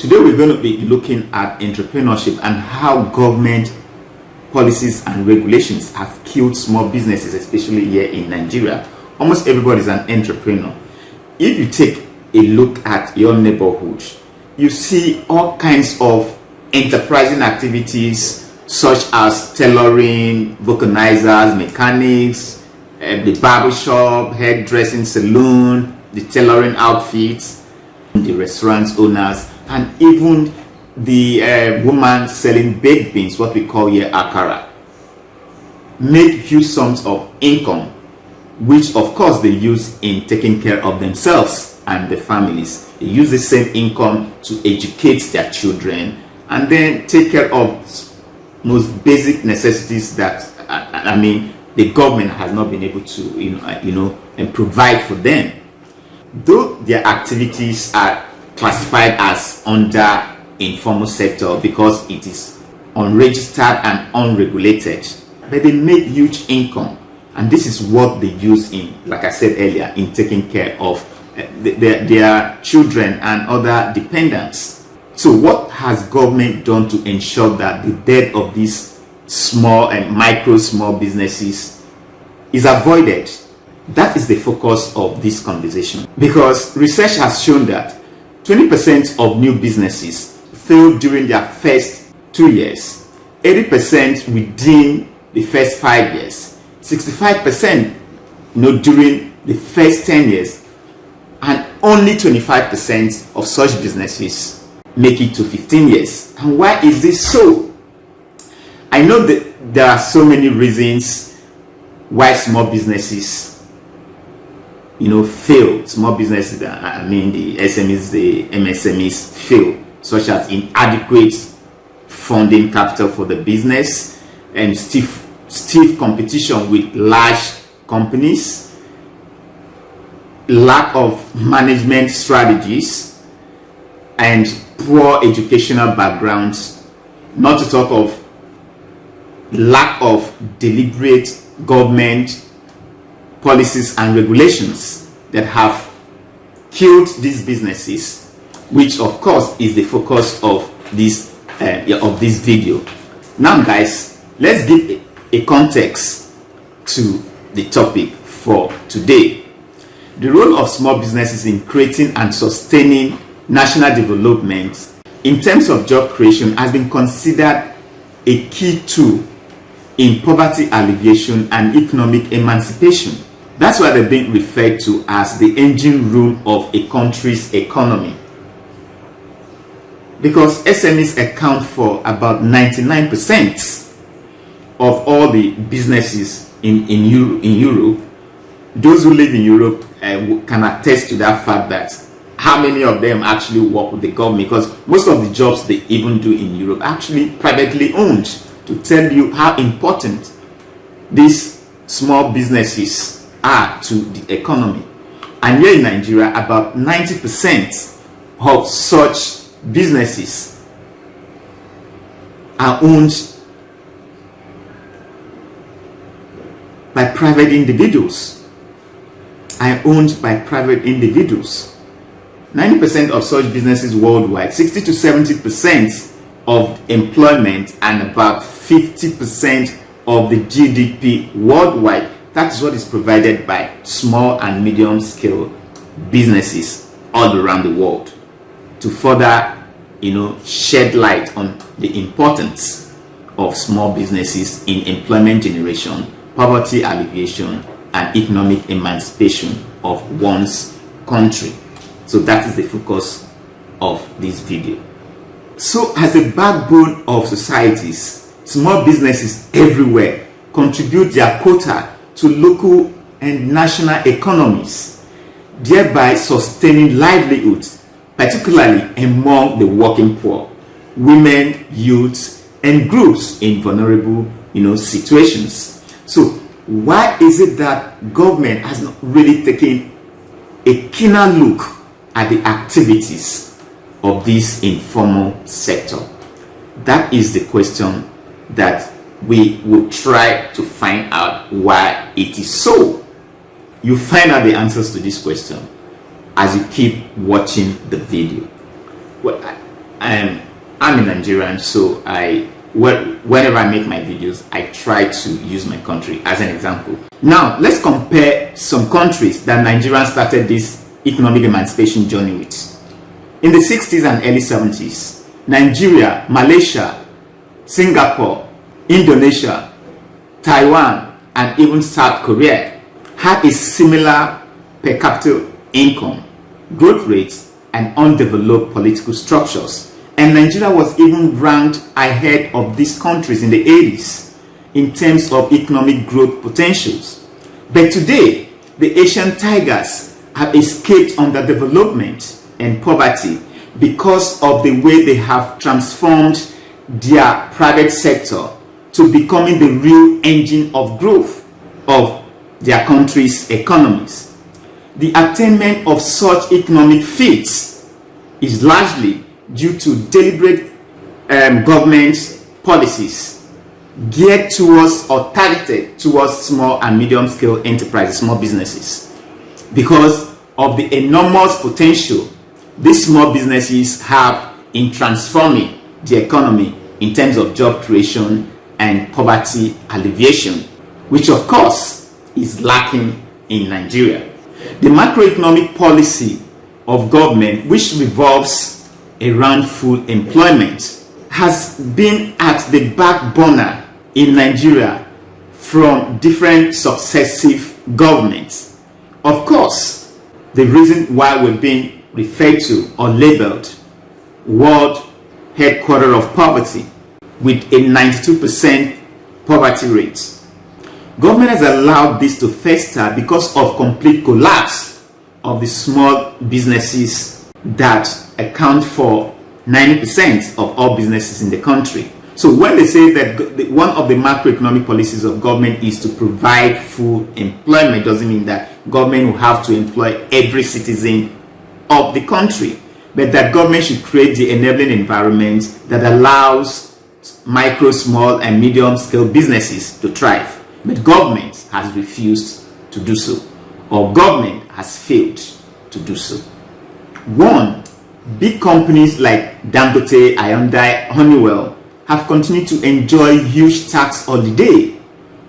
Today we're going to be looking at entrepreneurship and how government policies and regulations have killed small businesses, especially here in Nigeria. Almost everybody is an entrepreneur. If you take a look at your neighborhood, you see all kinds of enterprising activities such as tailoring, vulcanizers, mechanics, the barber shop, hairdressing salon, the tailoring outfits, the restaurant owners, and even the woman selling baked beans, what we call here akara, make huge sums of income, which of course they use in taking care of themselves and their families. They use the same income to educate their children and then take care of most basic necessities that the government has not been able to and provide for them. Though their activities are classified as under informal sector because it is unregistered and unregulated, but they make huge income, and this is what they use in, like I said earlier, in taking care of their children and other dependents. So what has government done to ensure that the death of these small and small businesses is avoided? That is the focus of this conversation, because research has shown that 20% of new businesses fail during their first 2 years, 80% within the first 5 years, 65% during the first 10 years, and only 25% of such businesses make it to 15 years. And why is this so? I know that there are so many reasons why small businesses fail. Small businesses, the SMEs, the MSMEs fail, such as inadequate funding capital for the business and stiff competition with large companies, lack of management strategies, and poor educational backgrounds, not to talk of lack of deliberate government policies and regulations that have killed these businesses, which of course is the focus of this video. Now guys, let's give a context to the topic for today. The role of small businesses in creating and sustaining national development in terms of job creation has been considered a key tool in poverty alleviation and economic emancipation. That's why they're being referred to as the engine room of a country's economy, because SMEs account for about 99% of all the businesses in Europe. Those who live in Europe can attest to that fact, that how many of them actually work with the government, because most of the jobs they even do in Europe are actually privately owned, to tell you how important these small businesses are to the economy. And here in Nigeria, about 90% of such businesses are owned by private individuals. 90% of such businesses worldwide, 60 to 70% of employment, and about 50% of the GDP worldwide. That is what is provided by small and medium scale businesses all around the world, to further shed light on the importance of small businesses in employment generation, poverty alleviation, and economic emancipation of one's country. So that is the focus of this video. So as a backbone of societies, small businesses everywhere contribute their quota to local and national economies, thereby sustaining livelihoods, particularly among the working poor, women, youths, and groups in vulnerable situations. So why is it that government has not really taken a keener look at the activities of this informal sector? That is the question that we will try to find out why it is so. You find out the answers to this question as you keep watching the video. Well, I'm a Nigerian, so whenever I make my videos, I try to use my country as an example. Now, let's compare some countries that Nigerians started this economic emancipation journey with. In the 60s and early 70s, Nigeria, Malaysia, Singapore, Indonesia, Taiwan, and even South Korea had a similar per capita income, growth rates, and undeveloped political structures. And Nigeria was even ranked ahead of these countries in the 80s in terms of economic growth potentials. But today, the Asian tigers have escaped underdevelopment and poverty because of the way they have transformed their private sector to becoming the real engine of growth of their country's economies. The attainment of such economic feats is largely due to deliberate government policies geared towards or targeted towards small and medium scale enterprises, small businesses, because of the enormous potential these small businesses have in transforming the economy in terms of job creation and poverty alleviation, which of course is lacking in Nigeria. The macroeconomic policy of government, which revolves around full employment, has been at the back burner in Nigeria from different successive governments. Of course, the reason why we're being referred to or labeled world headquarters of poverty with a 92% poverty rate. Government has allowed this to fester because of complete collapse of the small businesses that account for 90% of all businesses in the country. So when they say that one of the macroeconomic policies of government is to provide full employment, doesn't mean that government will have to employ every citizen of the country, but that government should create the enabling environment that allows micro, small, and medium scale businesses to thrive. But government has refused to do so, or government has failed to do so. One, big companies like Dangote, Hyundai, Honywell have continued to enjoy huge tax holiday,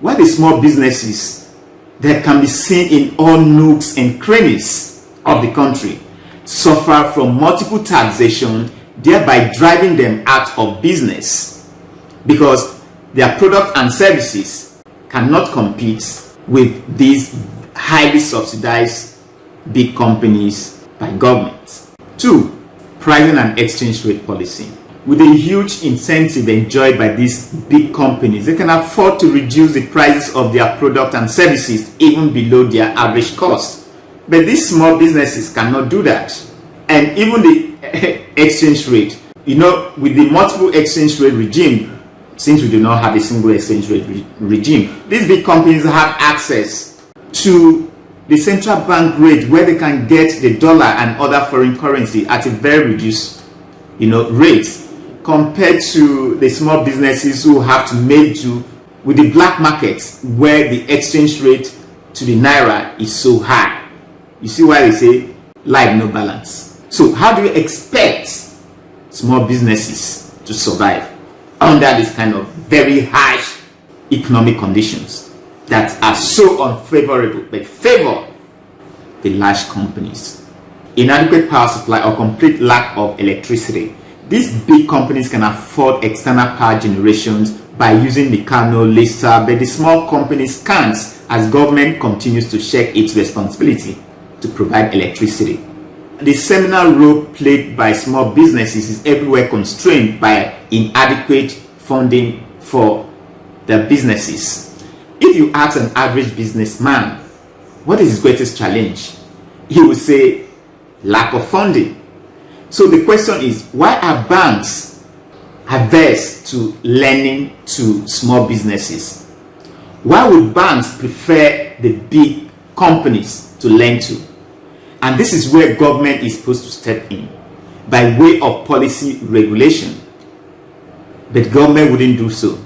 while the small businesses that can be seen in all nooks and crannies of the country suffer from multiple taxation, thereby driving them out of business because their product and services cannot compete with these highly subsidized big companies by government. Two, pricing and exchange rate policy. With a huge incentive enjoyed by these big companies, they can afford to reduce the prices of their product and services even below their average cost. But these small businesses cannot do that. And even the exchange rate, with the multiple exchange rate regime, since we do not have a single exchange rate regime, these big companies have access to the central bank rate where they can get the dollar and other foreign currency at a very reduced rate, compared to the small businesses who have to make do with the black market where the exchange rate to the naira is so high. You see why they say life no balance. So how do you expect small businesses to survive under this kind of very harsh economic conditions that are so unfavorable but favor the large companies? Inadequate power supply or complete lack of electricity. These big companies can afford external power generations by using Meccano, Lisa, but the small companies can't, as government continues to shirk its responsibility to provide electricity. The seminal role played by small businesses is everywhere constrained by inadequate funding for their businesses. If you ask an average businessman, what is his greatest challenge? He will say, lack of funding. So the question is, why are banks averse to lending to small businesses? Why would banks prefer the big companies to lend to? And this is where government is supposed to step in by way of policy regulation. But government wouldn't do so.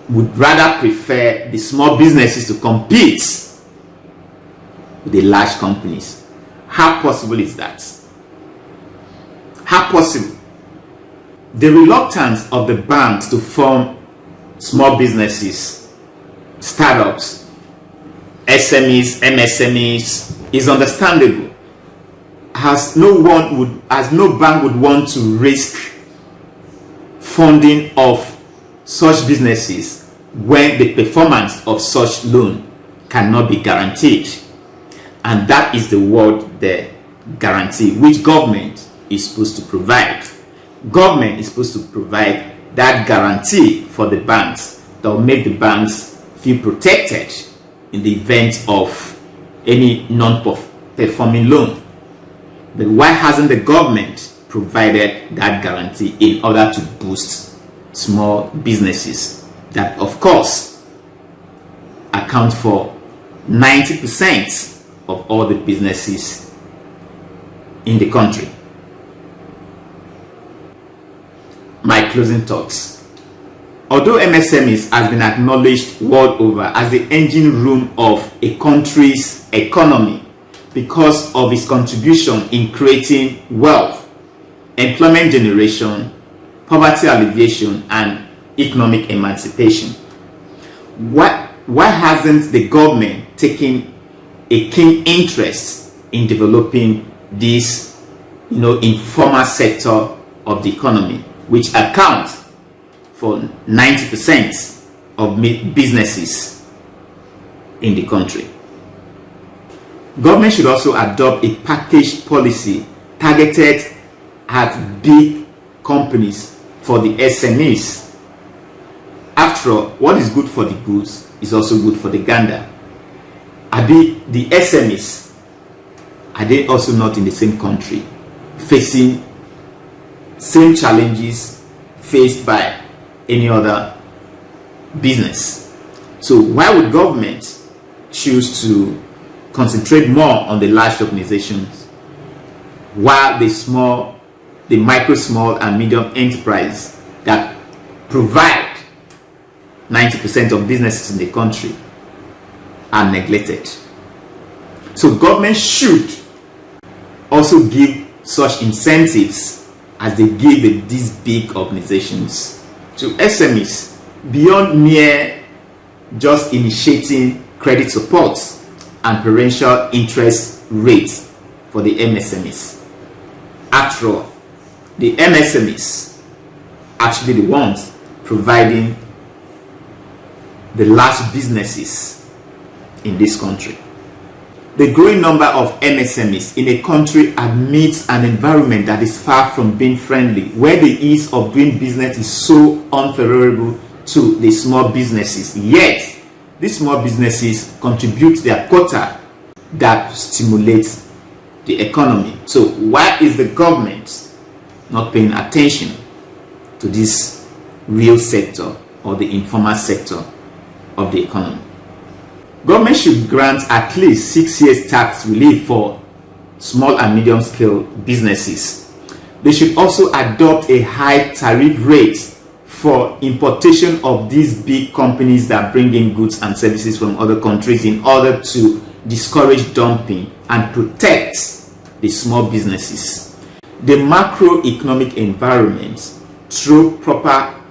Would rather prefer the small businesses to compete with the large companies. How possible is that? How possible The reluctance of the banks to form small businesses, startups, SMEs, MSMEs is understandable, as no bank would want to risk funding of such businesses when the performance of such loan cannot be guaranteed. And that is the word there, guarantee, which government is supposed to provide. Government is supposed to provide that guarantee for the banks that will make the banks feel protected in the event of any non-performing loan. But why hasn't the government provided that guarantee in order to boost small businesses that, of course, account for 90% of all the businesses in the country? My closing thoughts. Although MSMEs has been acknowledged world over as the engine room of a country's economy because of its contribution in creating wealth, employment generation, poverty alleviation, and economic emancipation, why hasn't the government taken a keen interest in developing this, informal sector of the economy, which accounts for 90% of businesses in the country? Government should also adopt a package policy targeted at big companies for the SMEs. After all, what is good for the goose is also good for the gander. The SMEs, are they also not in the same country, facing same challenges faced by any other business? So why would government choose to concentrate more on the large organizations while the micro, small, and medium enterprise that provide 90% of businesses in the country are neglected? So government should also give such incentives as they give these big organizations to SMEs, beyond mere just initiating credit support and preferential interest rates for the MSMEs. After all, the MSMEs are actually the ones providing the large businesses in this country. The growing number of MSMEs in a country amidst an environment that is far from being friendly, where the ease of doing business is so unfavorable to the small businesses, yet these small businesses contribute their quota that stimulates the economy. So why is the government not paying attention to this real sector or the informal sector of the economy? Government should grant at least 6 years tax relief for small and medium scale businesses. They should also adopt a high tariff rate for importation of these big companies that bring in goods and services from other countries in order to discourage dumping and protect the small businesses. The macroeconomic environment, through proper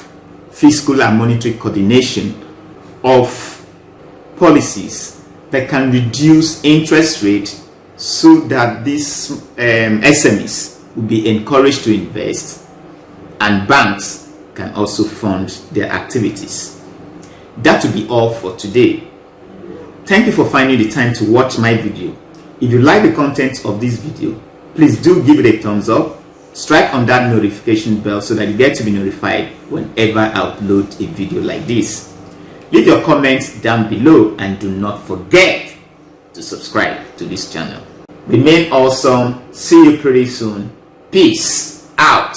fiscal and monetary coordination of policies that can reduce interest rate so that these SMEs will be encouraged to invest and banks can also fund their activities. That will be all for today. Thank you for finding the time to watch my video. If you like the content of this video, please do give it a thumbs up. Strike on that notification bell so that you get to be notified whenever I upload a video like this. Leave your comments down below and do not forget to subscribe to this channel. Remain awesome. See you pretty soon. Peace out.